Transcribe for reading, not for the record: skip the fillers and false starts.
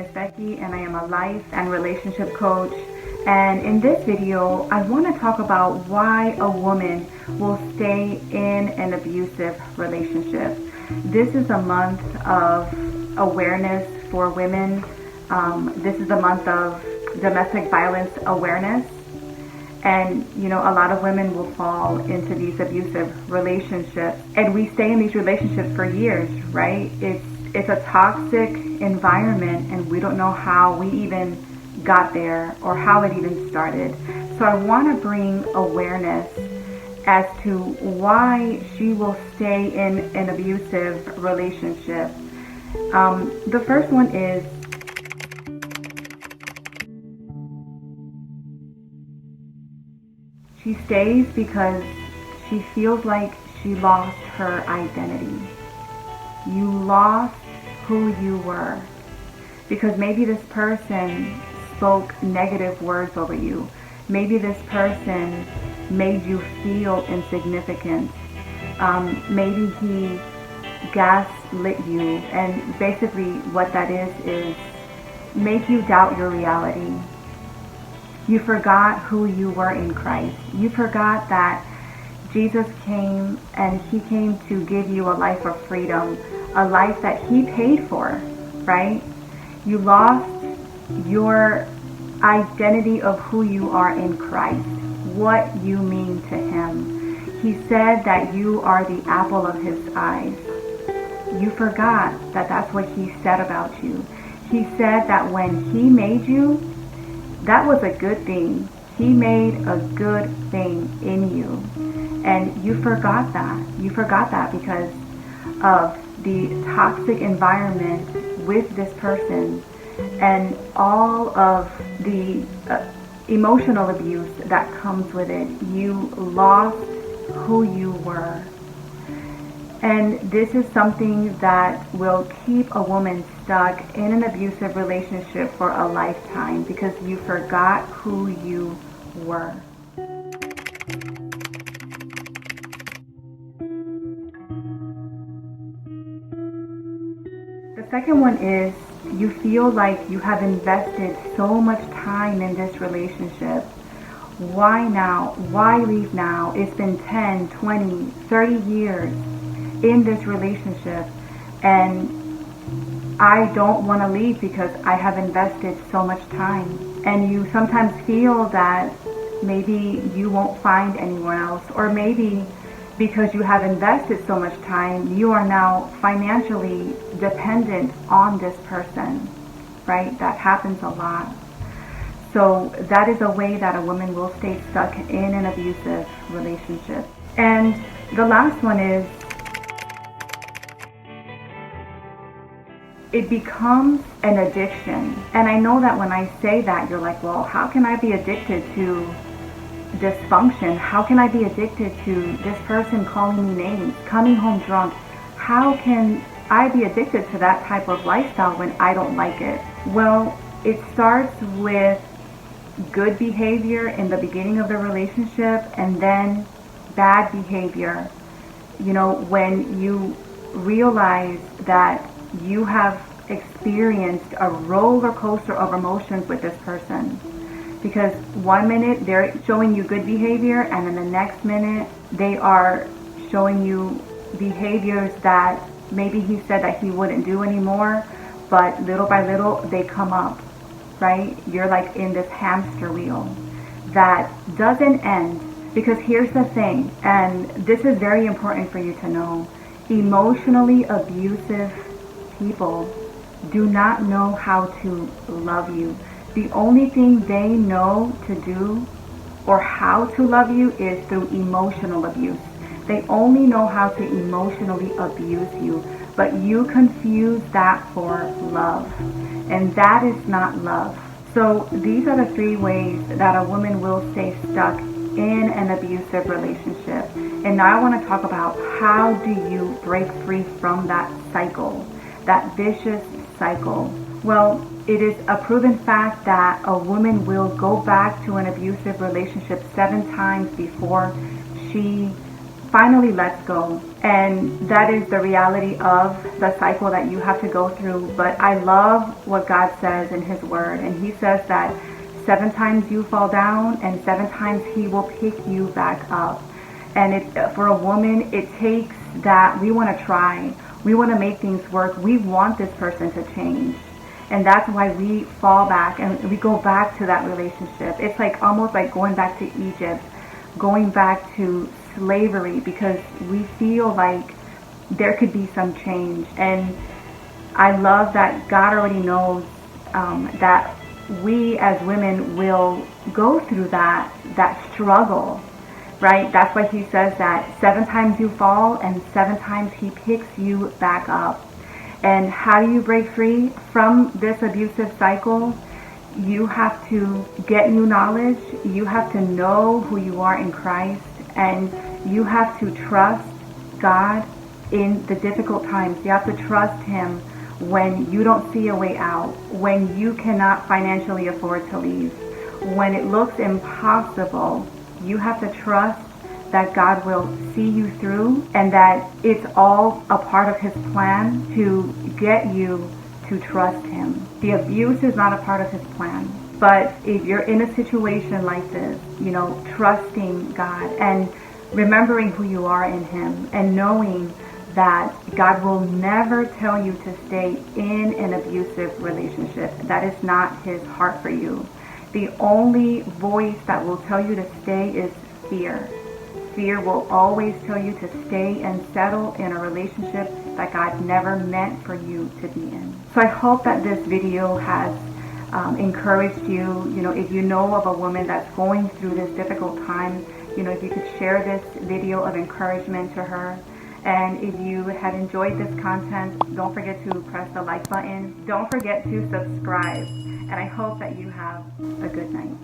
is Becky and I am a life and relationship coach. And in this video, I want to talk about why a woman will stay in an abusive relationship. This is a month of awareness for women. This is a month of domestic violence awareness. And, you know, a lot of women will fall into these abusive relationships. And we stay in these relationships for years, right? It's a toxic environment and we don't know how we even got there or how it even started. So I want to bring awareness as to why she will stay in an abusive relationship. The first one is she stays because she feels like she lost her identity. You lost who you were because maybe this person spoke negative words over you. Maybe this person made you feel insignificant. Maybe he gaslit you, and basically what that is make you doubt your reality. You forgot who you were in Christ. You forgot that Jesus came and he came to give you a life of freedom, a life that he paid for, right? You lost your identity of who you are in Christ, what you mean to him. He said that you are the apple of his eyes. You forgot that that's what he said about you. He said that when he made you, that was a good thing. He made a good thing in you. And you forgot that. You forgot that because of the toxic environment with this person and all of the emotional abuse that comes with it. You lost who you were. And this is something that will keep a woman stuck in an abusive relationship for a lifetime because you forgot who you were. The second one is you feel like you have invested so much time in this relationship. Why now? Why leave now? It's been 10, 20, 30 years in this relationship and I don't want to leave because I have invested so much time. And you sometimes feel that maybe you won't find anyone else, or maybe because you have invested so much time, you are now financially dependent on this person, right? That happens a lot. So that is a way that a woman will stay stuck in an abusive relationship. And the last one is it becomes an addiction. And I know that when I say that, you're like, well, how can I be addicted to dysfunction? How can I be addicted to this person calling me names, coming home drunk? How can I be addicted to that type of lifestyle when I don't like it? Well, it starts with good behavior in the beginning of the relationship and then bad behavior. You know, when you realize that you have experienced a roller coaster of emotions with this person. Because one minute they're showing you good behavior and then the next minute they are showing you behaviors that maybe he said that he wouldn't do anymore, but little by little they come up, right? You're like in this hamster wheel that doesn't end. Because here's the thing, and this is very important for you to know, emotionally abusive people do not know how to love you. The only thing they know to do or how to love you is through emotional abuse. They only know how to emotionally abuse you, but you confuse that for love, and that is not love. So these are the three ways that a woman will stay stuck in an abusive relationship. And now I want to talk about how do you break free from that cycle, that vicious cycle. Well, it is a proven fact that a woman will go back to an abusive relationship 7 times before she finally lets go. And that is the reality of the cycle that you have to go through. But I love what God says in his word. And he says that 7 times you fall down and 7 times he will pick you back up. And for a woman, it takes that we want to try. We want to make things work. We want this person to change. And that's why we fall back and we go back to that relationship. It's like almost like going back to Egypt, going back to slavery, because we feel like there could be some change. And I love that God already knows that we as women will go through that struggle, right? That's why he says that 7 times you fall and 7 times he picks you back up. And how do you break free from this abusive cycle? You have to get new knowledge. You have to know who you are in Christ. And you have to trust God in the difficult times. You have to trust him when you don't see a way out, when you cannot financially afford to leave, when it looks impossible. You have to trust that God will see you through and that it's all a part of his plan to get you to trust him. The abuse is not a part of his plan. But if you're in a situation like this, trusting God and remembering who you are in him and knowing that God will never tell you to stay in an abusive relationship. That is not his heart for you. The only voice that will tell you to stay is fear. Fear will always tell you to stay and settle in a relationship that God never meant for you to be in. So I hope that this video has encouraged you. If you know of a woman that's going through this difficult time, if you could share this video of encouragement to her. And if you had enjoyed this content, don't forget to press the like button. Don't forget to subscribe. And I hope that you have a good night.